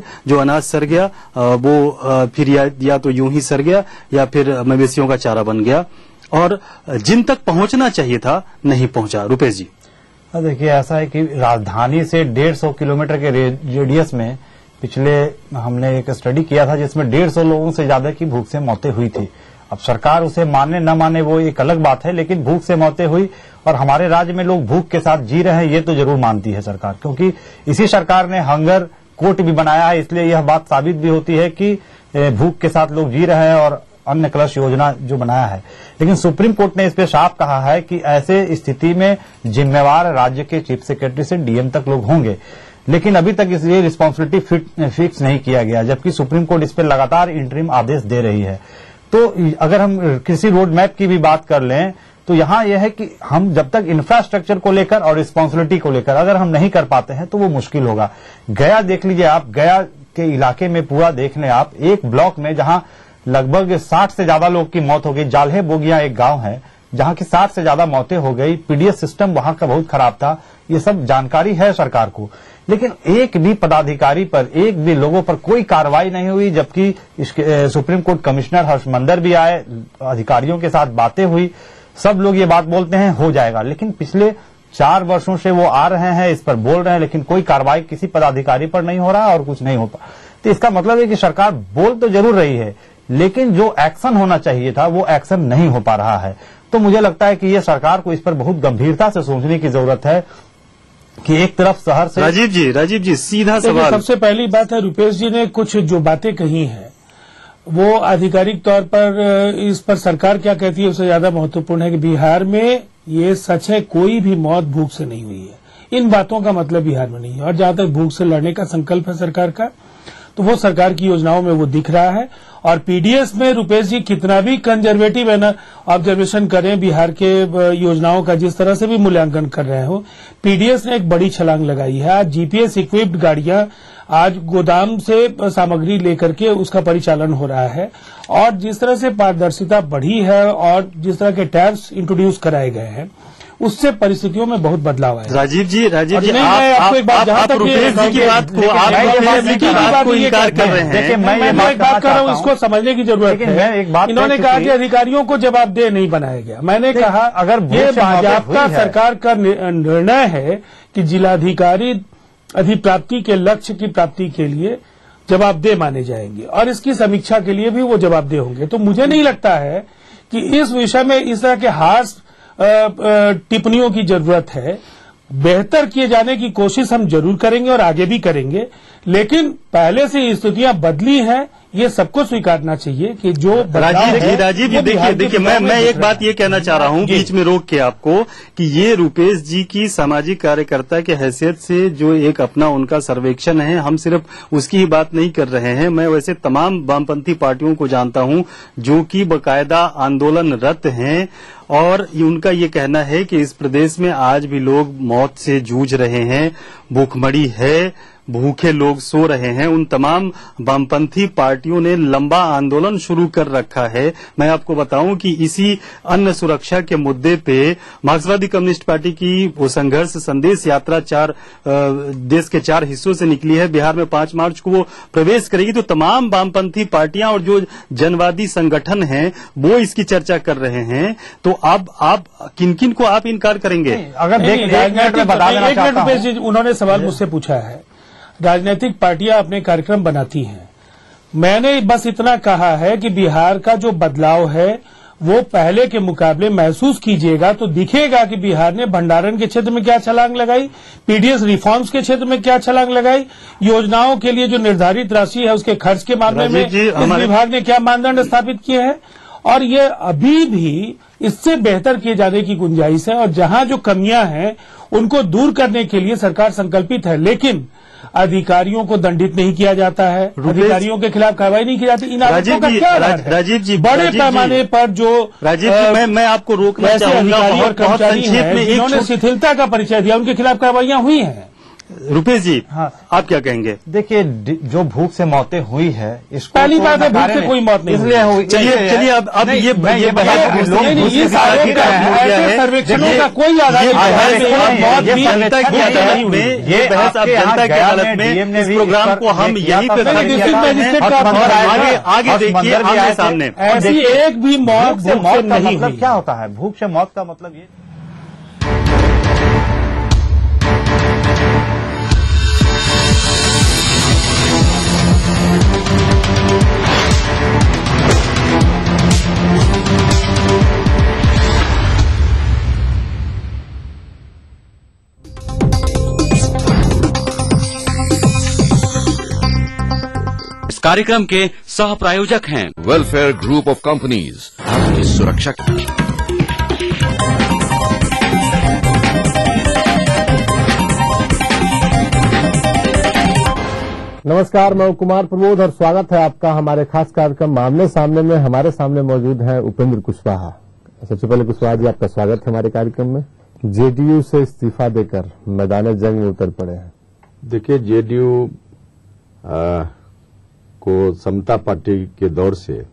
जो अनाज सड़ गया वो फिर या तो यूं ही सड़ गया या फिर मवेशियों का चारा बन गया और जिन तक पहुंचना चाहिए था नहीं पहुंचा। रुपेश जी, देखिए ऐसा है कि राजधानी से 150 किलोमीटर के रेडियस में पिछले हमने एक स्टडी किया था जिसमें 150 लोगों से ज्यादा की भूख से मौतें हुई थी। अब सरकार उसे माने न माने वो एक अलग बात है, लेकिन भूख से मौतें हुई और हमारे राज्य में लोग भूख के साथ जी रहे हैं ये तो जरूर मानती है सरकार, क्योंकि इसी सरकार ने हंगर कोर्ट भी बनाया है। इसलिए यह बात साबित भी होती है कि भूख के साथ लोग जी रहे हैं और अन्न कलश योजना जो बनाया है। लेकिन सुप्रीम कोर्ट ने इस पे साफ कहा है कि ऐसे स्थिति में जिम्मेवार राज्य के चीफ सेक्रेटरी से डीएम तक लोग होंगे, लेकिन अभी तक ये रिस्पांसिबिलिटी फिक्स नहीं किया गया, जबकि सुप्रीम कोर्ट इस पर लगातार इंटरिम आदेश दे रही है। तो अगर हम कृषि रोड मैप की भी बात कर लें तो यहाँ यह है कि हम जब तक इंफ्रास्ट्रक्चर को लेकर और रिस्पांसिबिलिटी को लेकर अगर हम नहीं कर पाते हैं तो वो मुश्किल होगा। गया देख लीजिए आप, गया के इलाके में पूरा देख लें आप, एक ब्लॉक में जहां लगभग 60 से ज्यादा लोग की मौत हो गई। जाल्हे बोगिया एक गांव है जहां की 60 से ज्यादा मौतें हो गई। पीडीएस सिस्टम वहां का बहुत खराब था। ये सब जानकारी है सरकार को, लेकिन एक भी पदाधिकारी पर, एक भी लोगों पर कोई कार्रवाई नहीं हुई। जबकि सुप्रीम कोर्ट कमिश्नर हर्षमंदर भी आए, अधिकारियों के साथ बातें हुई, सब लोग ये बात बोलते हैं हो जाएगा, लेकिन पिछले 4 वर्षों से वो आ रहे हैं, इस पर बोल रहे हैं, लेकिन कोई कार्रवाई किसी पदाधिकारी पर नहीं हो रहा और कुछ नहीं होता। तो इसका मतलब है कि सरकार बोल तो जरूर रही है, लेकिन जो एक्शन होना चाहिए था वो एक्शन नहीं हो पा रहा है। तो मुझे लगता है कि ये सरकार को इस पर बहुत गंभीरता से सोचने की जरूरत है कि एक तरफ शहर से। राजीव जी सीधा सवाल। सबसे पहली बात है, रुपेश जी ने कुछ जो बातें कही हैं वो आधिकारिक तौर पर इस पर सरकार क्या कहती है उससे ज्यादा महत्वपूर्ण है कि बिहार में ये सच है, कोई भी मौत भूख से नहीं हुई है। इन बातों का मतलब बिहार में नहीं है। और जहां तक भूख से लड़ने का संकल्प है सरकार का, तो वो सरकार की योजनाओं में वो दिख रहा है। और पीडीएस में रुपेश जी कितना भी कंजर्वेटिव है ना ऑब्जर्वेशन करें बिहार के योजनाओं का, जिस तरह से भी मूल्यांकन कर रहे हो, पीडीएस ने एक बड़ी छलांग लगाई है। आज जीपीएस इक्विप्ड गाड़ियां आज गोदाम से सामग्री लेकर के उसका परिचालन हो रहा है। और जिस तरह से पारदर्शिता बढ़ी है और जिस तरह के टैक्स इंट्रोड्यूस कराए गए हैं उससे परिस्थितियों में बहुत बदलाव है। राजीव जी आप रुपेश जी की बात को इनकार कर रहे हैं। देखिए मैं एक बात कर रहा हूँ, इसको समझने की जरूरत है। इन्होंने कहा कि अधिकारियों को जवाबदेह नहीं बनाया गया। मैंने कहा अगर ये भाजपा सरकार का निर्णय है कि जिलाधिकारी अधिप्राप्ति के लक्ष्य की प्राप्ति के लिए जवाबदेह माने जाएंगे और इसकी समीक्षा के लिए भी वो जवाबदेह होंगे, तो मुझे नहीं लगता है कि इस विषय में इस तरह के हार्श टिप्पणियों की जरूरत है। बेहतर किए जाने की कोशिश हम जरूर करेंगे और आगे भी करेंगे, लेकिन पहले से स्थितियां बदली हैं, ये सबको स्वीकारना चाहिए कि जो राजीव जी देखिए मैं एक बात ये कहना चाह रहा हूँ बीच में रोक के आपको कि ये रुपेश जी की सामाजिक कार्यकर्ता के हैसियत से जो एक अपना उनका सर्वेक्षण है, हम सिर्फ उसकी ही बात नहीं कर रहे हैं। मैं वैसे तमाम वामपंथी पार्टियों को जानता हूँ जो कि बकायदा आंदोलनरत हैं और उनका ये कहना है कि इस प्रदेश में आज भी लोग मौत से जूझ रहे हैं, भूखमरी है, भूखे लोग सो रहे हैं। उन तमाम वामपंथी पार्टियों ने लंबा आंदोलन शुरू कर रखा है। मैं आपको बताऊं कि इसी अन्न सुरक्षा के मुद्दे पे मार्क्सवादी कम्युनिस्ट पार्टी की वो संघर्ष संदेश यात्रा देश के 4 हिस्सों से निकली है। बिहार में 5 मार्च को वो प्रवेश करेगी। तो तमाम वामपंथी पार्टियां और जो जनवादी संगठन हैं वो इसकी चर्चा कर रहे हैं। तो अब आप किन को आप इनकार करेंगे? अगर उन्होंने सवाल मुझसे पूछा है, राजनीतिक पार्टियां अपने कार्यक्रम बनाती हैं। मैंने बस इतना कहा है कि बिहार का जो बदलाव है वो पहले के मुकाबले महसूस कीजिएगा तो दिखेगा कि बिहार ने भंडारण के क्षेत्र में क्या छलांग लगाई, पीडीएस रिफॉर्म्स के क्षेत्र में क्या छलांग लगाई, योजनाओं के लिए जो निर्धारित राशि है उसके खर्च के मामले में विभाग ने क्या मानदंड स्थापित किए हैं। और ये अभी भी इससे बेहतर किए जाने की गुंजाइश है और जहां जो कमियां हैं उनको दूर करने के लिए सरकार संकल्पित है। लेकिन अधिकारियों को दंडित नहीं किया जाता है, अधिकारियों के खिलाफ कार्रवाई नहीं की जाती। इन आरोपों का क्या राजीव जी बड़े पैमाने पर जो मैं आपको रोकना चाहूंगा और कर्मचारी हैं जिन्होंने शिथिलता का परिचय दिया उनके खिलाफ कार्रवाइयां हुई हैं। रुपेश जी, हाँ। आप क्या कहेंगे? देखिए, जो भूख से मौतें हुई है इसको पहली बात है, भूख से कोई मौत नहीं इसलिए हुई। चलिए अब ये सर्वेक्षणों का कोई आधार ये बहस आप जनता की अदालत में इस प्रोग्राम को हम यहीं पे और आगे देखिए आमने सामने ऐसी एक भी मौत से मौत का नहीं मतलब क्या होता है? भूख से मौत का मतलब ये इस कार्यक्रम के सह प्रायोजक हैं वेलफेयर ग्रुप ऑफ कंपनीज, आपकी सुरक्षा के लिए। नमस्कार, मैं कुमार प्रमोद और स्वागत है आपका हमारे खास कार्यक्रम आमने सामने में। हमारे सामने मौजूद है उपेंद्र कुशवाहा। सबसे पहले कुशवाहा जी, आपका स्वागत है हमारे कार्यक्रम में। जेडीयू से इस्तीफा देकर मैदान जंग में उतर पड़े हैं। देखिए, जेडीयू को समता पार्टी के दौर से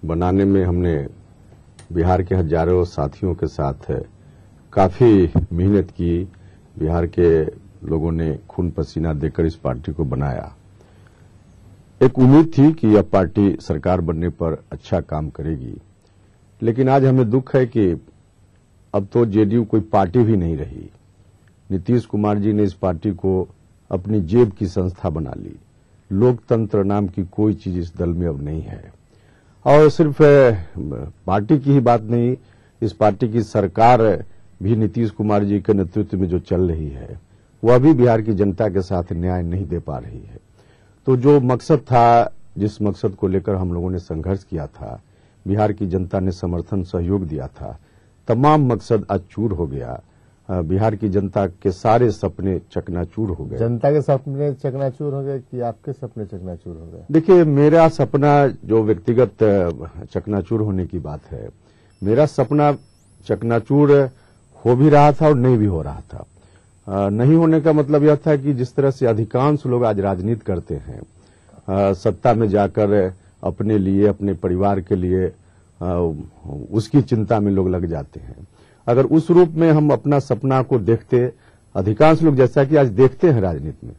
बनाने में हमने बिहार के हजारों साथियों के साथ काफी मेहनत की। बिहार के लोगों ने खून पसीना देकर इस पार्टी को बनाया। एक उम्मीद थी कि यह पार्टी सरकार बनने पर अच्छा काम करेगी, लेकिन आज हमें दुख है कि अब तो जेडीयू कोई पार्टी भी नहीं रही। नीतीश कुमार जी ने इस पार्टी को अपनी जेब की संस्था बना ली। लोकतंत्र नाम की कोई चीज इस दल में अब नहीं है। और सिर्फ पार्टी की ही बात नहीं, इस पार्टी की सरकार भी नीतीश कुमार जी के नेतृत्व में जो चल रही है वह भी बिहार की जनता के साथ न्याय नहीं दे पा रही है। तो जो मकसद था, जिस मकसद को लेकर हम लोगों ने संघर्ष किया था, बिहार की जनता ने समर्थन सहयोग दिया था, तमाम मकसद आज चूर हो गया। बिहार की जनता के सारे सपने चकनाचूर हो गए। जनता के सपने चकनाचूर हो गए कि आपके सपने चकनाचूर हो गए? देखिए, मेरा सपना जो व्यक्तिगत चकनाचूर होने की बात है, मेरा सपना चकनाचूर हो भी रहा था और नहीं भी हो रहा था। नहीं होने का मतलब यह था कि जिस तरह से अधिकांश लोग आज राजनीति करते हैं, सत्ता में जाकर अपने लिए, अपने परिवार के लिए उसकी चिंता में लोग लग जाते हैं। अगर उस रूप में हम अपना सपना को देखते, अधिकांश लोग जैसा कि आज देखते हैं राजनीति में,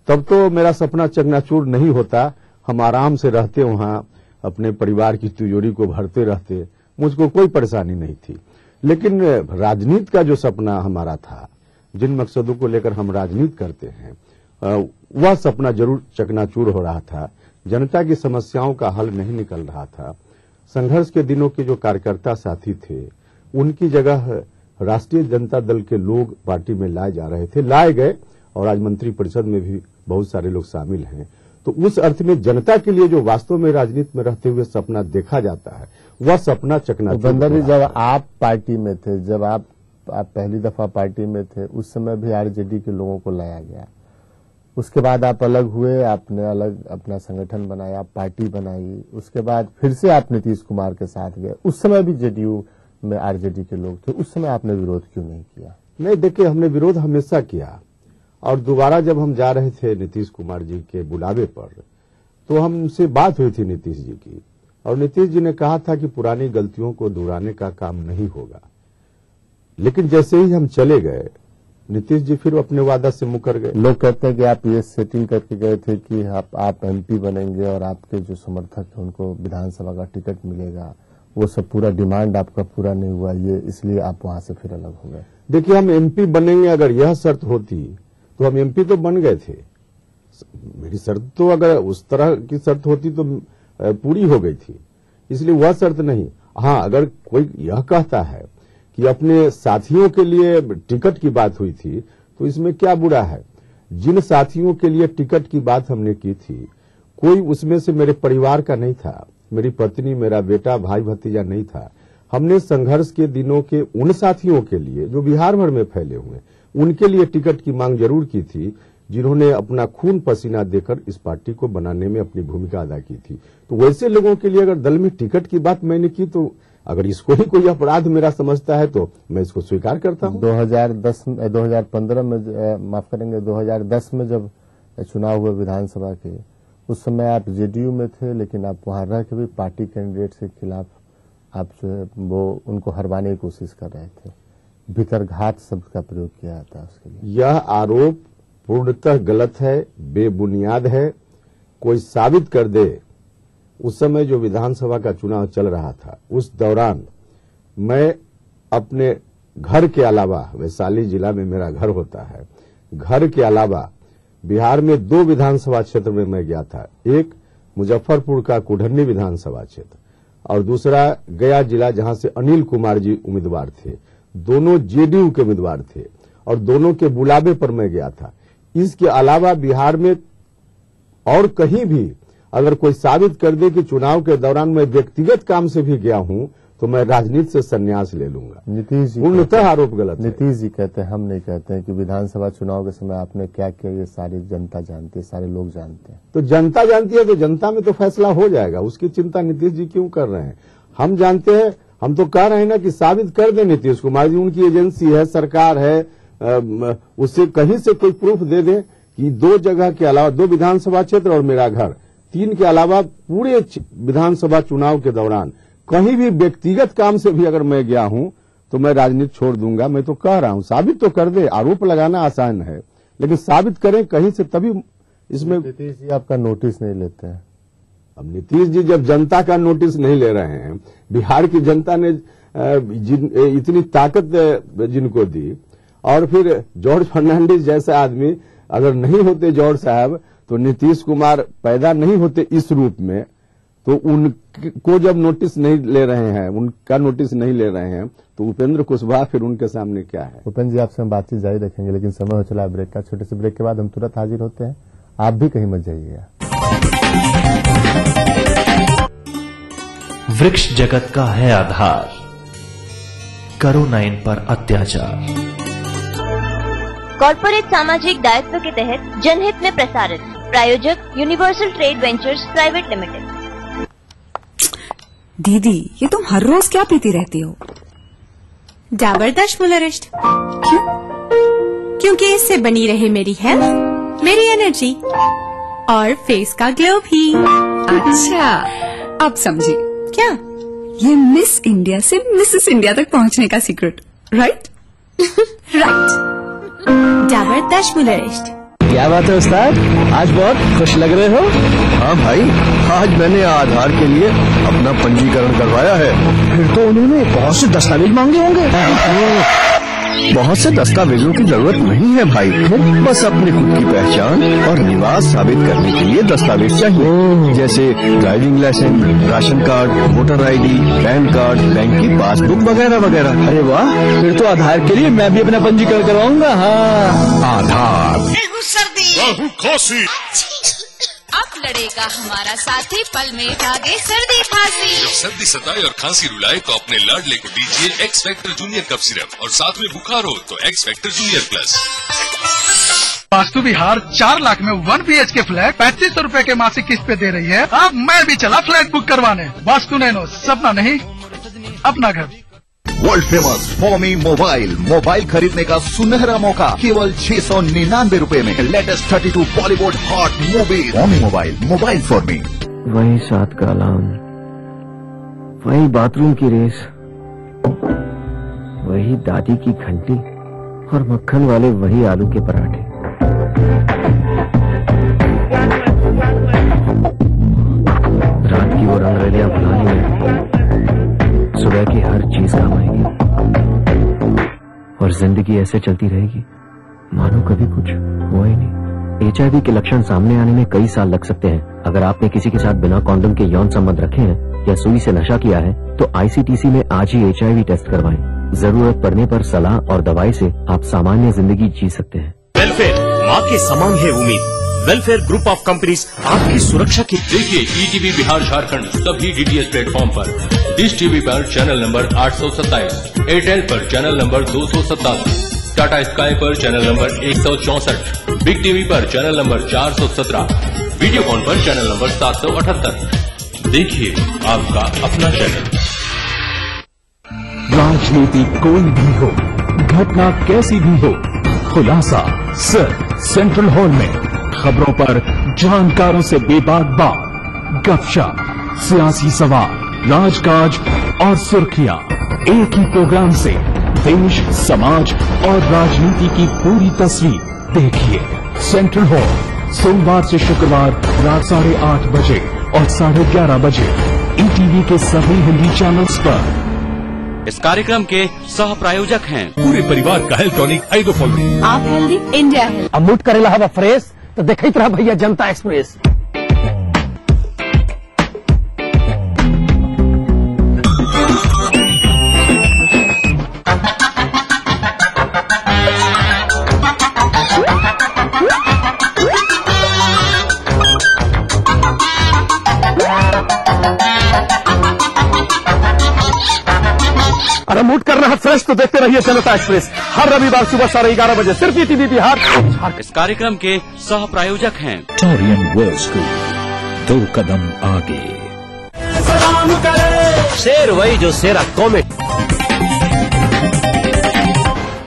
तब तो मेरा सपना चकनाचूर नहीं होता। हम आराम से रहते, वहां अपने परिवार की तिजोरी को भरते रहते, मुझको कोई परेशानी नहीं थी। लेकिन राजनीति का जो सपना हमारा था, जिन मकसदों को लेकर हम राजनीति करते हैं, वह सपना जरूर चकनाचूर हो रहा था। जनता की समस्याओं का हल नहीं निकल रहा था। संघर्ष के दिनों के जो कार्यकर्ता साथी थे, उनकी जगह राष्ट्रीय जनता दल के लोग पार्टी में लाए जा रहे थे, लाए गए, और आज मंत्री परिषद में भी बहुत सारे लोग शामिल हैं। तो उस अर्थ में जनता के लिए जो वास्तव में राजनीति में रहते हुए सपना देखा जाता है, वह सपना चकनाचूर। जब आप पार्टी में थे, जब आप पहली दफा पार्टी में थे, उस समय भी आरजेडी के लोगों को लाया गया। उसके बाद आप अलग हुए, आपने अलग अपना संगठन बनाया, पार्टी बनाई। उसके बाद फिर से आप नीतीश कुमार के साथ गए। उस समय भी जेडीयू में आरजेडी के लोग थे, उस समय आपने विरोध क्यों नहीं किया? नहीं, देखिए, हमने विरोध हमेशा किया। और दोबारा जब हम जा रहे थे नीतीश कुमार जी के बुलावे पर, तो हमसे बात हुई थी नीतीश जी की, और नीतीश जी ने कहा था कि पुरानी गलतियों को दोहराने का काम नहीं होगा। लेकिन जैसे ही हम चले गए, नीतीश जी फिर अपने वादा से मुकर गए। लोग कहते हैं कि आप ये सेटिंग करके गए थे कि आप एमपी बनेंगे और आपके जो समर्थक हैं उनको विधानसभा का टिकट मिलेगा। वो सब पूरा डिमांड आपका पूरा नहीं हुआ, ये इसलिए आप वहां से फिर अलग हो गए। देखिए, हम एमपी बनेंगे, अगर यह शर्त होती तो हम एमपी तो बन गए थे। मेरी शर्त तो अगर उस तरह की शर्त होती तो पूरी हो गई थी, इसलिए वह शर्त नहीं। हाँ, अगर कोई यह कहता है कि अपने साथियों के लिए टिकट की बात हुई थी, तो इसमें क्या बुरा है। जिन साथियों के लिए टिकट की बात हमने की थी, कोई उसमें से मेरे परिवार का नहीं था, मेरी पत्नी, मेरा बेटा, भाई भतीजा नहीं था। हमने संघर्ष के दिनों के उन साथियों के लिए जो बिहार भर में फैले हुए, उनके लिए टिकट की मांग जरूर की थी, जिन्होंने अपना खून पसीना देकर इस पार्टी को बनाने में अपनी भूमिका अदा की थी। तो वैसे लोगों के लिए अगर दल में टिकट की बात मैंने की, तो अगर इसको ही कोई अपराध मेरा समझता है तो मैं इसको स्वीकार करता हूं। 2015 में माफ करेंगे 2010 में जब चुनाव हुए विधानसभा के, उस समय आप जेडीयू में थे, लेकिन आप वहां रह के भी पार्टी कैंडिडेट के खिलाफ आप जो है वो उनको हरवाने की कोशिश कर रहे थे, भीतरघात शब्द का प्रयोग किया जाता है उसके लिए। यह आरोप पूर्णतः गलत है, बेबुनियाद है। कोई साबित कर दे। उस समय जो विधानसभा का चुनाव चल रहा था, उस दौरान मैं अपने घर के अलावा, वैशाली जिला में मेरा घर होता है, घर के अलावा बिहार में 2 विधानसभा क्षेत्र में मैं गया था। एक मुजफ्फरपुर का कुढ़नी विधानसभा क्षेत्र और दूसरा गया जिला, जहां से अनिल कुमार जी उम्मीदवार थे। दोनों जेडीयू के उम्मीदवार थे और दोनों के बुलावे पर मैं गया था। इसके अलावा बिहार में और कहीं भी अगर कोई साबित कर दे कि चुनाव के दौरान मैं व्यक्तिगत काम से भी गया हूं तो मैं राजनीति से संन्यास ले लूंगा। नीतीश जी पूर्णतः आरोप गलत है। नीतीश जी कहते हैं, हम नहीं कहते हैं कि विधानसभा चुनाव के समय आपने क्या किया ये सारी जनता जानती है, सारे लोग जानते हैं। तो जनता जानती है तो जनता में तो फैसला हो जाएगा, उसकी चिंता नीतीश जी क्यों कर रहे हैं? हम जानते हैं, हम तो कह रहे हैं ना कि साबित कर दे नीतीश कुमार जी, उनकी एजेंसी है, सरकार है, उससे कहीं से कोई प्रूफ दे दें कि 2 जगह के अलावा, 2 विधानसभा क्षेत्र और मेरा घर, 3 के अलावा पूरे विधानसभा चुनाव के दौरान कहीं भी व्यक्तिगत काम से भी अगर मैं गया हूं तो मैं राजनीति छोड़ दूंगा। मैं तो कह रहा हूं साबित तो कर दे। आरोप लगाना आसान है, लेकिन साबित करें कहीं से, तभी इसमें। नीतीश जी आपका नोटिस नहीं लेते हैं। अब नीतीश जी जब जनता का नोटिस नहीं ले रहे हैं, बिहार की जनता ने इतनी ताकत जिनको दी, और फिर जॉर्ज फर्नांडिस जैसा आदमी अगर नहीं होते, जॉर्ज साहब, तो नीतीश कुमार पैदा नहीं होते इस रूप में। तो उनको जब नोटिस नहीं ले रहे हैं, उनका नोटिस नहीं ले रहे हैं, तो उपेंद्र कुशवाहा फिर उनके सामने क्या है? उपेंद्र जी आपसे हम बातचीत जारी रखेंगे, लेकिन समय हो चला ब्रेक का। छोटे से ब्रेक के बाद हम तुरंत हाजिर होते हैं, आप भी कहीं मत जाइएगा। वृक्ष जगत का है आधार, करो न इन पर अत्याचार। कॉर्पोरेट सामाजिक दायित्व के तहत जनहित में प्रसारित। प्रायोजक universal trade ventures private limited. दीदी, ये तुम हर रोज क्या पीती रहती हो? डाबर दशमूलरिष्ट। क्यों? क्योंकि इससे बनी रहे मेरी हेल्थ, मेरी एनर्जी और फेस का ग्लो भी। अच्छा, अब समझी। क्या? ये मिस इंडिया से मिसेस इंडिया तक पहुंचने का सीक्रेट, राइट? राइट। डाबर दशमूलरिष्ट। क्या बात है उस्ताद, आज बहुत खुश लग रहे हो। हाँ भाई, आज मैंने आधार के लिए अपना पंजीकरण करवाया है। फिर तो उन्होंने बहुत से दस्तावेज मांगे होंगे। बहुत से दस्तावेजों की जरूरत नहीं है भाई, बस अपनी खुद की पहचान और निवास साबित करने के लिए दस्तावेज चाहिए, जैसे driving licence, ration card, voter ID, PAN card, bank की पासबुक वगैरह वगैरह। अरे वाह, फिर तो आधार के लिए मैं भी अपना पंजीकरण करवाऊंगा। हाँ, आधार। सर्दी, खांसी, अब लड़ेगा हमारा साथी, पल में भागे सर्दी खांसी। जब सर्दी सताए और खांसी रुलाए तो अपने लाडले को दीजिए X factor junior cough syrup, और साथ में बुखार हो तो X factor junior plus. Vastu Vihar 4 lakh में 1 BHK फ्लैट 3500 रूपए के मासिक किस्त पे दे रही है। अब मैं भी चला फ्लैट बुक करवाने। वास्तु नैनो, सपना नहीं अपना घर। वर्ल्ड फेमस फॉमी मोबाइल खरीदने का सुनहरा मौका केवल 699 रूपए में। Latest 32 Bollywood hot movie. Foamy mobile for me. वही 7 का अलार्म, वही बाथरूम की रेस, वही दादी की घंटी और मक्खन वाले वही आलू के पराठे। रात की वो रंगरलियां भुलानी में सुबह की हर चीज काम आएगी, और जिंदगी ऐसे चलती रहेगी मानो कभी कुछ हुआ ही नहीं। HIV के लक्षण सामने आने में कई साल लग सकते हैं। अगर आपने किसी के साथ बिना कॉन्डोम के यौन संबंध रखे हैं या सुई से नशा किया है तो ICTC में आज ही HIV टेस्ट करवाएं। जरूरत पड़ने पर सलाह और दवाई से आप सामान्य जिंदगी जी सकते हैं। वेलफेयर माँ के समान है उम्मीद। वेलफेयर ग्रुप ऑफ कंपनीज आपकी सुरक्षा की। देखिए ETV बिहार झारखंड सभी DTH प्लेटफॉर्म पर। डिश टीवी पर चैनल नंबर 827, एयरटेल पर चैनल नंबर 287, टाटा स्काई पर चैनल नंबर 164, बिग टीवी पर चैनल नंबर 417, वीडियोकॉन पर चैनल नंबर 778। देखिए आपका अपना चैनल। राजनीति कोई भी हो, घटना कैसी भी हो, खुलासा सिर्फ सेंट्रल हॉल में। खबरों पर जानकारों से बेबाक बात, गपशप, सियासी सवाल, राजकाज और सुर्खियां एक ही प्रोग्राम से देश, समाज और राजनीति की पूरी तस्वीर देखिए। सेंट्रल हॉल सोमवार से शुक्रवार रात 8:30 बजे और 11:30 बजे ईटीवी के सभी हिंदी चैनल्स पर। इस कार्यक्रम के सह प्रायोजक हैं पूरे परिवार का हेल्थ टॉनिक आइडोफॉल। आप हेल्दी, इंडिया हेल्थ। अब मूड करेला हवा फ्रेश तो देखते रहा भैया जनता एक्सप्रेस। अरे मूड करना है फ्रेश तो देखते रहिए जनता एक्सप्रेस हर रविवार सुबह 11:30 बजे सिर्फ ईटीवी बिहार। इस कार्यक्रम के सह प्रायोजक हैं टोरियन वर्ल्ड स्कूल, 2 कदम आगे। शेर वही जो शेरा कॉमेडी।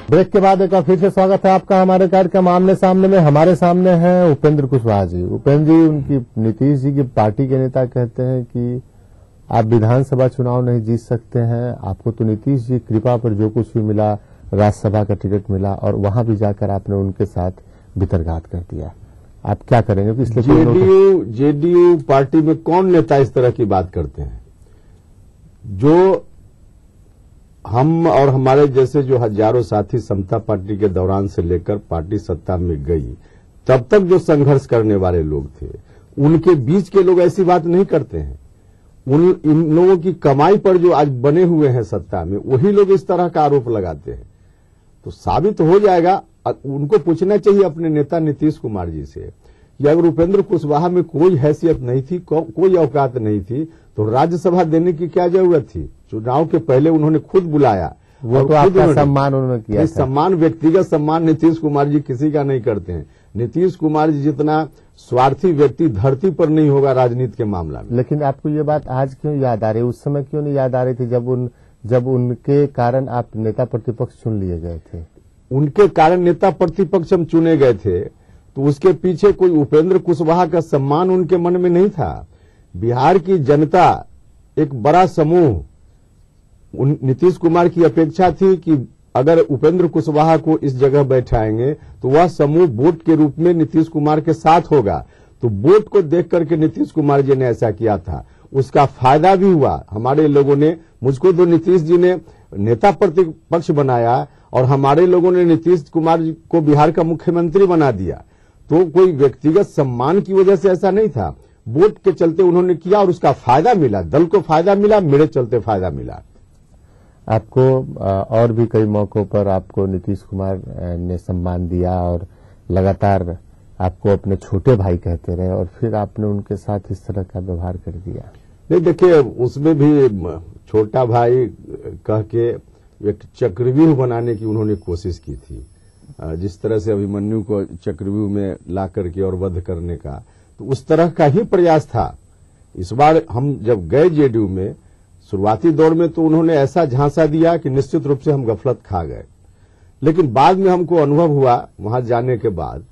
ब्रेक के बाद एक बार फिर से स्वागत है आपका हमारे कार्यक्रम आमने सामने में। हमारे सामने हैं उपेंद्र कुशवाहा जी। उपेंद्र जी उनकी नीतीश जी की पार्टी के नेता कहते हैं कि आप विधानसभा चुनाव नहीं जीत सकते हैं, आपको तो नीतीश जी कृपा पर जो कुछ भी मिला, राज्यसभा का टिकट मिला और वहां भी जाकर आपने उनके साथ भितरघात कर दिया। आप क्या करेंगे? इसलिए जेडीयू पार्टी में कौन नेता इस तरह की बात करते हैं? जो हम और हमारे जैसे जो हजारों साथी समता पार्टी के दौरान से लेकर पार्टी सत्ता में गई तब तक जो संघर्ष करने वाले लोग थे, उनके बीच के लोग ऐसी बात नहीं करते हैं। इन लोगों की कमाई पर जो आज बने हुए हैं सत्ता में, वही लोग इस तरह का आरोप लगाते हैं। तो साबित हो जाएगा, उनको पूछना चाहिए अपने नेता नीतीश कुमार जी से कि अगर उपेंद्र कुशवाहा में कोई हैसियत नहीं थी, कोई औकात नहीं थी, तो राज्यसभा देने की क्या जरूरत थी? चुनाव के पहले उन्होंने खुद बुलाया, वो तो आपका सम्मान उन्होंने किया। सम्मान, व्यक्तिगत सम्मान नीतीश कुमार जी किसी का नहीं करते हैं। नीतीश कुमार जी जितना स्वार्थी व्यक्ति धरती पर नहीं होगा राजनीति के मामला में। लेकिन आपको ये बात आज क्यों याद आ रही है? उस समय क्यों नहीं याद आ रही थी जब उनके कारण आप नेता प्रतिपक्ष चुन लिए गए थे? उनके कारण नेता प्रतिपक्ष हम चुने गए थे तो उसके पीछे कोई उपेंद्र कुशवाहा का सम्मान उनके मन में नहीं था। बिहार की जनता एक बड़ा समूह, नीतीश कुमार की अपेक्षा थी कि अगर उपेंद्र कुशवाहा को इस जगह बैठाएंगे तो वह समूह वोट के रूप में नीतीश कुमार के साथ होगा। तो वोट को देख करके नीतीश कुमार जी ने ऐसा किया था, उसका फायदा भी हुआ। हमारे लोगों ने, मुझको तो नीतीश जी ने नेता प्रतिपक्ष बनाया और हमारे लोगों ने नीतीश कुमार जी को बिहार का मुख्यमंत्री बना दिया। तो कोई व्यक्तिगत सम्मान की वजह से ऐसा नहीं था, वोट के चलते उन्होंने किया और उसका फायदा मिला, दल को फायदा मिला, मेरे चलते फायदा मिला। आपको और भी कई मौकों पर आपको नीतीश कुमार ने सम्मान दिया और लगातार आपको अपने छोटे भाई कहते रहे और फिर आपने उनके साथ इस तरह का व्यवहार कर दिया। नहीं, देखिए उसमें भी छोटा भाई कह के एक चक्रव्यूह बनाने की उन्होंने कोशिश की थी। जिस तरह से अभिमन्यु को चक्रव्यूह में ला करके और वध करने का, तो उस तरह का ही प्रयास था। इस बार हम जब गए जेडीयू में शुरुआती दौर में तो उन्होंने ऐसा झांसा दिया कि निश्चित रूप से हम गफलत खा गए, लेकिन बाद में हमको अनुभव हुआ वहां जाने के बाद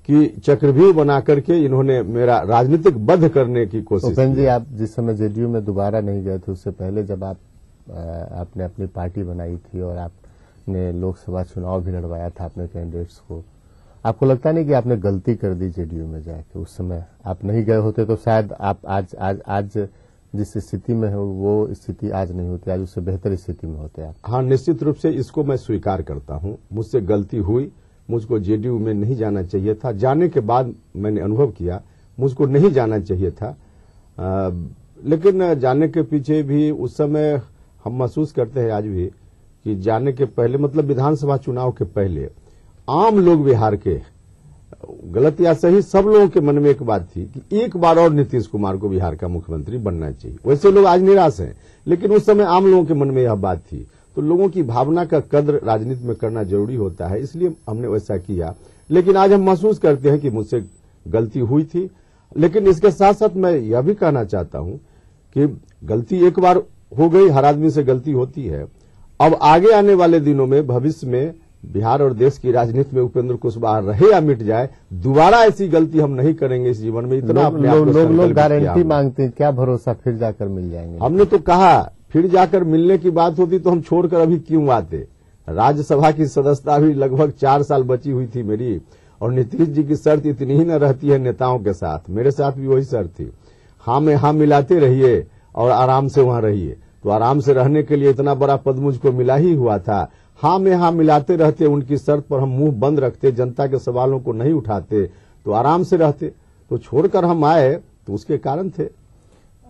कि चक्रव्यूह बना करके इन्होंने मेरा राजनीतिक वध करने की कोशिश की। उपेंद्र जी, आप जिस समय जेडीयू में दोबारा नहीं गए थे, उससे पहले जब आपने अपनी पार्टी बनाई थी और आपने लोकसभा चुनाव भी लड़वाया था अपने कैंडिडेट्स को, आपको लगता नहीं कि आपने गलती कर दी जेडीयू में जाके? उस समय आप नहीं गए होते तो शायद आप आज जिस स्थिति में हो वो स्थिति आज नहीं होती, आज उससे बेहतर स्थिति में होते आप। हाँ, निश्चित रूप से इसको मैं स्वीकार करता हूं, मुझसे गलती हुई, मुझको जेडीयू में नहीं जाना चाहिए था। जाने के बाद मैंने अनुभव किया मुझको नहीं जाना चाहिए था, लेकिन जाने के पीछे भी उस समय हम महसूस करते हैं आज भी कि जाने के पहले, मतलब विधानसभा चुनाव के पहले, आम लोग बिहार के, गलत या सही, सब लोगों के मन में एक बात थी कि एक बार और नीतीश कुमार को बिहार का मुख्यमंत्री बनना चाहिए। वैसे लोग आज निराश हैं, लेकिन उस समय आम लोगों के मन में यह बात थी। तो लोगों की भावना का कद्र राजनीति में करना जरूरी होता है, इसलिए हमने वैसा किया। लेकिन आज हम महसूस करते हैं कि मुझसे गलती हुई थी। लेकिन इसके साथ साथ मैं यह भी कहना चाहता हूं कि गलती एक बार हो गई, हर आदमी से गलती होती है। अब आगे आने वाले दिनों में भविष्य में बिहार और देश की राजनीति में उपेंद्र कुशवाहा रहे या मिट जाए, दोबारा ऐसी गलती हम नहीं करेंगे इस जीवन में। इतना अपने आप को लोग गारंटी मांगते हैं, क्या भरोसा फिर जाकर मिल जाएंगे। हमने तो कहा फिर जाकर मिलने की बात होती तो हम छोड़कर अभी क्यों आते। राज्यसभा की सदस्यता भी लगभग 4 साल बची हुई थी मेरी, और नीतीश जी की शर्त इतनी ही न रहती है नेताओं के साथ, मेरे साथ भी वही शर्त थी, हाँ में हाँ मिलाते रहिए और आराम से वहां रहिए। तो आराम से रहने के लिए इतना बड़ा पद मुझको मिला ही हुआ था। हाँ में हाँ मिलाते रहते, उनकी शर्त पर हम मुंह बंद रखते, जनता के सवालों को नहीं उठाते तो आराम से रहते। तो छोड़कर हम आए तो उसके कारण थे।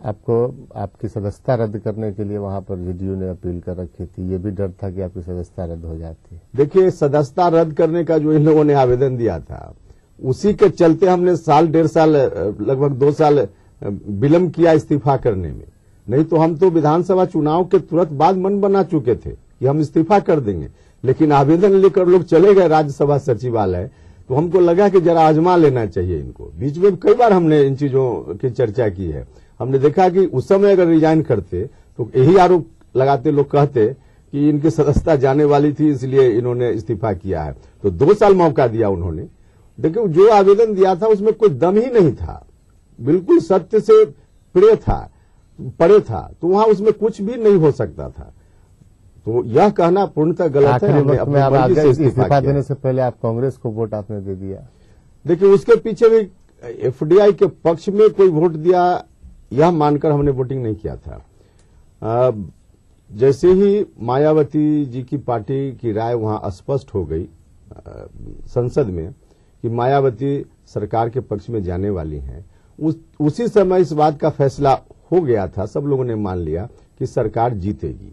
आपको आपकी सदस्यता रद्द करने के लिए वहां पर जेडीयू ने अपील कर रखी थी, ये भी डर था कि आपकी सदस्यता रद्द हो जाती। देखिए, सदस्यता रद्द करने का जो इन लोगों ने आवेदन दिया था, उसी के चलते हमने साल 1.5 साल लगभग 2 साल विलंब किया इस्तीफा करने में। नहीं तो हम तो विधानसभा चुनाव के तुरंत बाद मन बना चुके थे कि हम इस्तीफा कर देंगे, लेकिन आवेदन लेकर लोग चले गए राज्यसभा सचिवालय। तो हमको लगा कि जरा आजमा लेना चाहिए इनको। बीच में कई बार हमने इन चीजों की चर्चा की है। हमने देखा कि उस समय अगर रिजाइन करते तो यही आरोप लगाते, लोग कहते कि इनकी सदस्यता जाने वाली थी इसलिए इन्होंने इस्तीफा किया है। तो 2 साल मौका दिया उन्होंने। देखिए, जो आवेदन दिया था उसमें कोई दम ही नहीं था, बिल्कुल सत्य से परे था, तो वहां उसमें कुछ भी नहीं हो सकता था। तो यह कहना पूर्णतः गलत है। हमने अपनी मर्जी से इस्तीफा देने से पहले आप कांग्रेस को वोट आपने दे दिया। देखिए, उसके पीछे भी एफडीआई के पक्ष में कोई वोट दिया यह मानकर हमने वोटिंग नहीं किया था। जैसे ही मायावती जी की पार्टी की राय वहां स्पष्ट हो गई संसद में कि मायावती सरकार के पक्ष में जाने वाली हैं, उसी समय इस बात का फैसला हो गया था, सब लोगों ने मान लिया कि सरकार जीतेगी।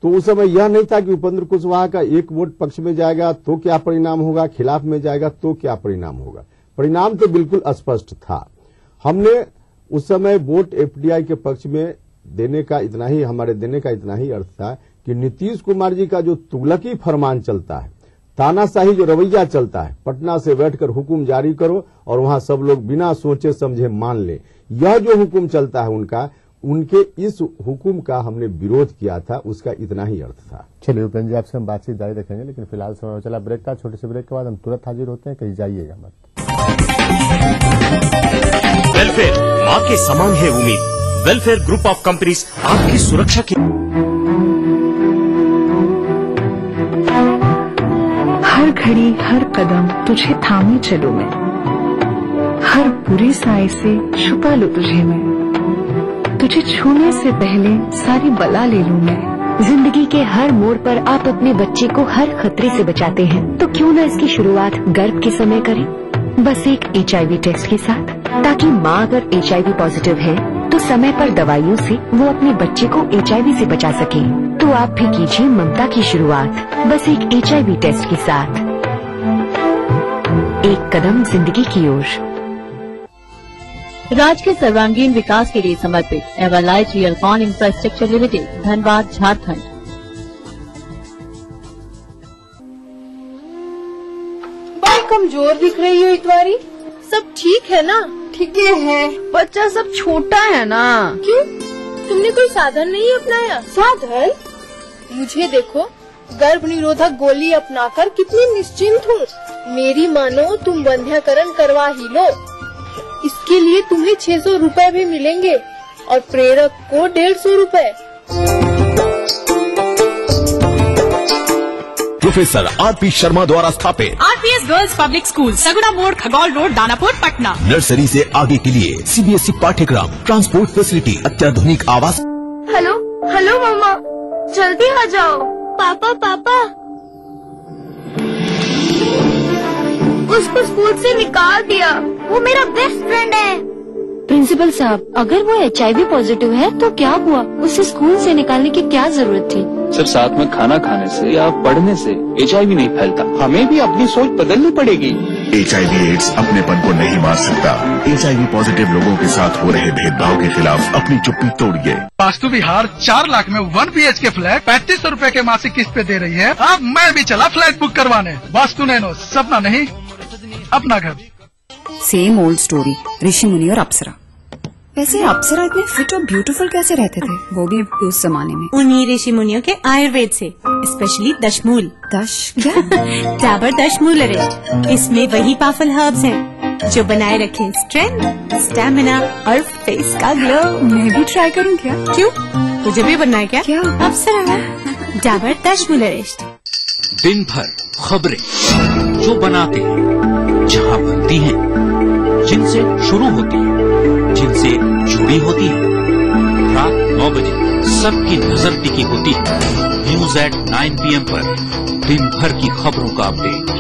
तो उस समय यह नहीं था कि उपेंद्र कुशवाहा का 1 वोट पक्ष में जाएगा तो क्या परिणाम होगा, खिलाफ में जाएगा तो क्या परिणाम होगा। परिणाम तो बिल्कुल स्पष्ट था। हमने उस समय वोट एफडीआई के पक्ष में देने का इतना ही अर्थ था कि नीतीश कुमार जी का जो तुगलकी फरमान चलता है, तानाशाही जो रवैया चलता है, पटना से बैठकर हुक्म जारी करो और वहां सब लोग बिना सोचे समझे मान ले, यह जो हुक्म चलता है उनके इस हुक्म का हमने विरोध किया था, उसका इतना ही अर्थ था। चलिए उपेंद्र जी, आपसे हम बातचीत जारी रखेंगे, लेकिन फिलहाल समय चला ब्रेक का। छोटे से ब्रेक के बाद हम तुरंत हाजिर होते हैं, कहीं जाइएगा मत। वेलफेयर माँ के समान है उम्मीद। वेलफेयर ग्रुप ऑफ कंपनीज आपकी सुरक्षा की। हर घड़ी हर कदम तुझे थामे चलूं मैं, हर बुरी साए से छुपा लूं तुझे मैं, तुझे छूने से पहले सारी बला ले लूं मैं। जिंदगी के हर मोड़ पर आप अपने बच्चे को हर खतरे से बचाते हैं, तो क्यों न इसकी शुरुआत गर्भ के समय करें, बस एक HIV टेस्ट के साथ, ताकि माँ अगर HIV पॉजिटिव है तो समय पर दवाइयों से वो अपने बच्चे को HIV से बचा सके। तो आप भी कीजिए ममता की शुरुआत बस एक HIV टेस्ट के साथ। एक कदम जिंदगी की ओर। राज्य के सर्वांगीण विकास के लिए समर्पित Everlight Realcon infrastructure limited, Dhanbad, Jharkhand. बहुत कमजोर दिख रही हो इतवारी। सब ठीक है ना? ठीक है। बच्चा सब छोटा है ना? क्यों? तुमने कोई साधन नहीं अपनाया? साधन? मुझे देखो, गर्भ निरोधक गोली अपनाकर कितनी निश्चिंत हूँ। मेरी मानो तुम बंध्याकरण करवा ही लो। इसके लिए तुम्हें 600 रुपए भी मिलेंगे और प्रेरक को 150 रुपए। प्रोफेसर आरपी शर्मा द्वारा स्थापित RPS गर्ल्स पब्लिक स्कूल, सगुड़ा मोड़, खगौल रोड, दानापुर, पटना। नर्सरी से आगे के लिए CBSE पाठ्यक्रम, ट्रांसपोर्ट फैसिलिटी, अत्याधुनिक आवास। हेलो मम्मा, जल्दी आ जाओ। पापा उसको स्कूल से निकाल दिया, वो मेरा बेस्ट फ्रेंड है। प्रिंसिपल साहब, अगर वो HIV पॉजिटिव है तो क्या हुआ? उसे स्कूल से निकालने की क्या जरूरत थी? सिर्फ साथ में खाना खाने से या पढ़ने से HIV नहीं फैलता। हमें भी अपनी सोच बदलनी पड़ेगी। HIV/AIDS अपनेपन को नहीं मार सकता। HIV पॉजिटिव लोगों के साथ हो रहे भेदभाव के खिलाफ अपनी चुप्पी तोड़िए। वास्तु विहार 4 लाख में 1 BHK फ्लैट 3500 रुपए के मासिक किस्त पे दे रही है। अब मैं भी चला फ्लैट बुक करवाने। वास्तु नैनो, सपना नहीं अपना घर। सेम ओल्ड स्टोरी, ऋषि मुनि और अप्सरा। वैसे अप्सरा इतने फिट और ब्यूटीफुल कैसे रहते थे, वो भी उस जमाने में? उन्हीं ऋषि मुनियों के आयुर्वेद से, स्पेशली दशमूल। क्या? डाबर दशमूलरिस्ट। इसमें वही पावरफुल हर्ब्स हैं जो बनाए रखें स्ट्रेंथ, स्टेमिना और फेस का ग्लो। मैं भी ट्राई करूँ क्या? क्यों, तुझे भी बनना है क्या? अप्सरा डाबर दशमूलरिस्ट। दिन भर खबरें जो बनाते हैं, जहां बनती हैं, जिनसे शुरू होती है, जिनसे जुड़ी होती है। रात 9 बजे सबकी नजर टिकी होती है न्यूज एट 9 PM पर दिन भर की खबरों का अपडेट।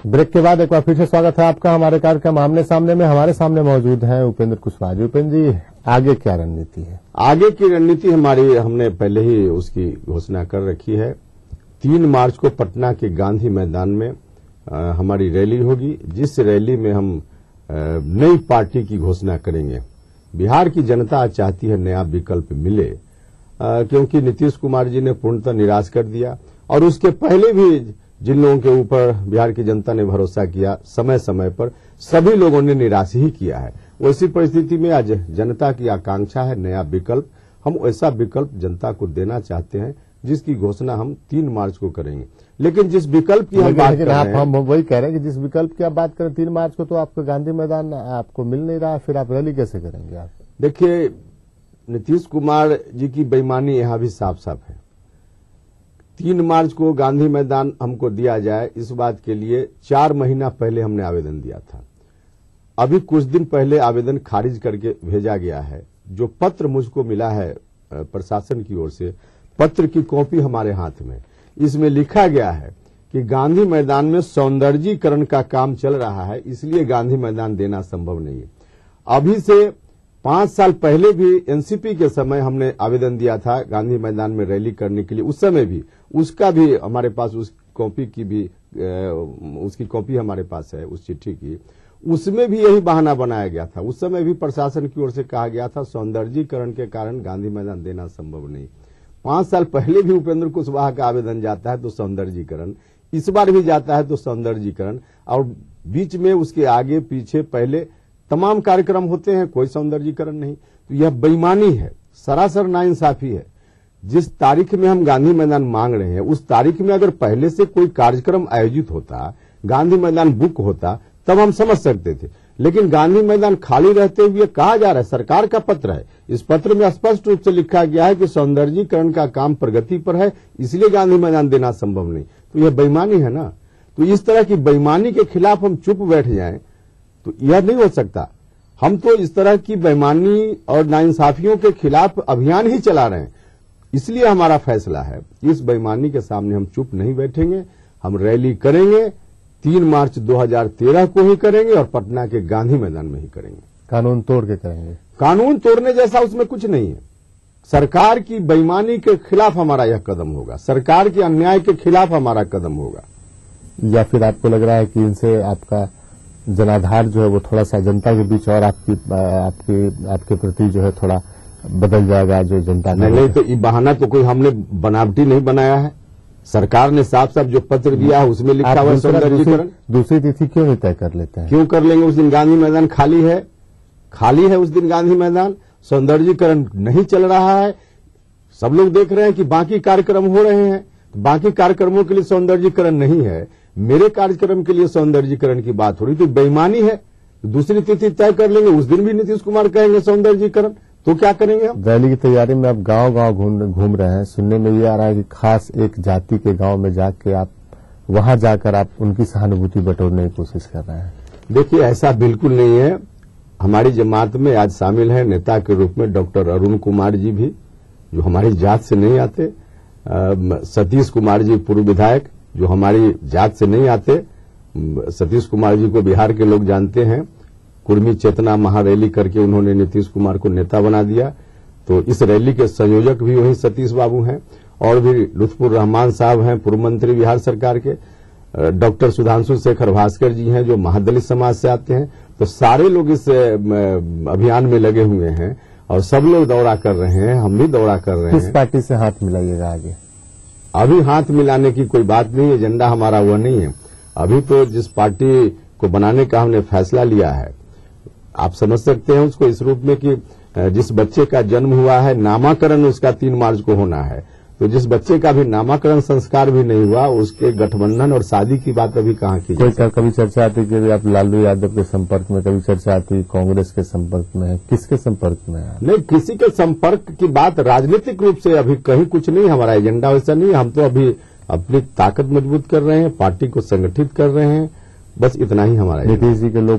ब्रेक के बाद एक बार फिर से स्वागत है आपका हमारे कार्यक्रम आमने सामने में। हमारे सामने मौजूद हैं उपेंद्र कुशवाहा जी। उपेंद्र जी, आगे क्या रणनीति है? आगे की रणनीति हमारी, हमने पहले ही उसकी घोषणा कर रखी है। 3 मार्च को पटना के गांधी मैदान में हमारी रैली होगी, जिस रैली में हम नई पार्टी की घोषणा करेंगे। बिहार की जनता चाहती है नया विकल्प मिले, क्योंकि नीतीश कुमार जी ने पूर्णतः निराश कर दिया और उसके पहले भी जिन लोगों के ऊपर बिहार की जनता ने भरोसा किया समय समय पर, सभी लोगों ने निराश ही किया है। वैसी परिस्थिति में आज जनता की आकांक्षा है नया विकल्प। हम ऐसा विकल्प जनता को देना चाहते हैं जिसकी घोषणा हम 3 मार्च को करेंगे। लेकिन जिस विकल्प की हम बात कर रहे हैं, हम वही कह रहे हैं कि जिस विकल्प की आप बात करें 3 मार्च को, तो आपको गांधी मैदान आपको मिल नहीं रहा है, फिर आप रैली कैसे करेंगे? आप देखिए, नीतीश कुमार जी की बेईमानी यहां भी साफ साफ है। 3 मार्च को गांधी मैदान हमको दिया जाए, इस बात के लिए 4 महीना पहले हमने आवेदन दिया था। अभी कुछ दिन पहले आवेदन खारिज करके भेजा गया है। जो पत्र मुझको मिला है प्रशासन की ओर से, पत्र की कॉपी हमारे हाथ में, इसमें लिखा गया है कि गांधी मैदान में सौंदर्यीकरण का काम चल रहा है, इसलिए गांधी मैदान देना संभव नहीं है। अभी से 5 साल पहले भी एनसीपी के समय हमने आवेदन दिया था गांधी मैदान में रैली करने के लिए। उस समय भी उसका भी हमारे पास, उस कॉपी की भी उसकी कॉपी हमारे पास है, उस चिट्ठी की। उसमें भी यही बहाना बनाया गया था। उस समय भी प्रशासन की ओर से कहा गया था सौंदर्यीकरण के कारण गांधी मैदान देना संभव नहीं। 5 साल पहले भी उपेंद्र कुशवाहा का आवेदन जाता है तो सौंदर्यीकरण, इस बार भी जाता है तो सौंदर्यीकरण, और बीच में उसके आगे पीछे पहले तमाम कार्यक्रम होते हैं, कोई सौंदर्यीकरण नहीं। तो यह बेईमानी है, सरासर नाइंसाफी है। जिस तारीख में हम गांधी मैदान मांग रहे हैं, उस तारीख में अगर पहले से कोई कार्यक्रम आयोजित होता, गांधी मैदान बुक होता, तब हम समझ सकते थे। लेकिन गांधी मैदान खाली रहते हुए कहा जा रहा है, सरकार का पत्र है, इस पत्र में स्पष्ट रूप से लिखा गया है कि सौंदर्यीकरण का काम प्रगति पर है, इसलिए गांधी मैदान देना संभव नहीं। तो यह बेईमानी है ना। तो इस तरह की बेईमानी के खिलाफ हम चुप बैठ जाएं तो यह नहीं हो सकता। हम तो इस तरह की बेईमानी और नाइंसाफियों के खिलाफ अभियान ही चला रहे हैं। इसलिए हमारा फैसला है, इस बेईमानी के सामने हम चुप नहीं बैठेंगे। हम रैली करेंगे, 3 मार्च 2013 को ही करेंगे और पटना के गांधी मैदान में ही करेंगे। कानून तोड़ के करेंगे। कानून तोड़ने जैसा उसमें कुछ नहीं है। सरकार की बेईमानी के खिलाफ हमारा यह कदम होगा, सरकार के अन्याय के खिलाफ हमारा कदम होगा। या फिर आपको लग रहा है कि इनसे आपका जनाधार जो है वो थोड़ा सा जनता के बीच और आपके प्रति जो है थोड़ा बदल जाएगा, जो जनता नहीं, तो ये बहाना तो कोई हमने बनावटी नहीं बनाया है। सरकार ने साफ साफ जो पत्र दिया है उसमें लिखा हुआ सौंदर्यीकरण। दूसरी तिथि क्यों नहीं तय कर लेते हैं? क्यों कर लेंगे? उस दिन गांधी मैदान खाली है उस दिन गांधी मैदान। सौंदर्यीकरण नहीं चल रहा है, सब लोग देख रहे हैं कि बाकी कार्यक्रम हो रहे हैं। बाकी कार्यक्रमों के लिए सौंदर्यीकरण नहीं है, मेरे कार्यक्रम के लिए सौंदर्यीकरण की बात हो रही, तो बेईमानी है। दूसरी तिथि तय कर लेंगे, उस दिन भी नीतीश कुमार कहेंगे सौंदर्यीकरण, तो क्या करेंगे हम? रैली की तैयारी में आप गांव-गांव घूम रहे हैं, सुनने में ये आ रहा है कि खास एक जाति के गांव में जाके आप वहां जाकर आप उनकी सहानुभूति बटोरने की कोशिश कर रहे हैं। देखिए, ऐसा बिल्कुल नहीं है। हमारी जमात में आज शामिल है नेता के रूप में डॉक्टर अरुण कुमार जी भी, जो हमारी जात से नहीं आते, सतीश कुमार जी पूर्व विधायक जो हमारी जात से नहीं आते। सतीश कुमार जी को बिहार के लोग जानते हैं, कुर्मी चेतना महारैली करके उन्होंने नीतीश कुमार को नेता बना दिया। तो इस रैली के संयोजक भी वही सतीश बाबू हैं, और भी लुत्फुर रहमान साहब हैं, पूर्व मंत्री बिहार सरकार के। डॉक्टर सुधांशु शेखर भास्कर जी हैं जो महादलित समाज से आते हैं। तो सारे लोग इस अभियान में लगे हुए हैं और सब लोग दौरा कर रहे हैं, हम भी दौरा कर रहे हैं। किस पार्टी से हाथ मिलाइएगा आगे? अभी हाथ मिलाने की कोई बात नहीं, एजेंडा हमारा वह नहीं है। अभी तो जिस पार्टी को बनाने का हमने फैसला लिया है। आप समझ सकते हैं उसको इस रूप में कि जिस बच्चे का जन्म हुआ है, नामाकरण उसका 3 मार्च को होना है, तो जिस बच्चे का भी नामाकरण संस्कार भी नहीं हुआ, उसके गठबंधन और शादी की बात अभी कहाँ की जाए। कभी चर्चा आती कि आप लालू यादव के संपर्क में, कभी चर्चा आती कांग्रेस के संपर्क में है, किसके संपर्क में है? नहीं, किसी के संपर्क की बात राजनीतिक रूप से अभी कहीं कुछ नहीं, हमारा एजेंडा वैसा नहीं। हम तो अभी अपनी ताकत मजबूत कर रहे हैं, पार्टी को संगठित कर रहे हैं, बस इतना ही हमारा। नीतीश जी के लोग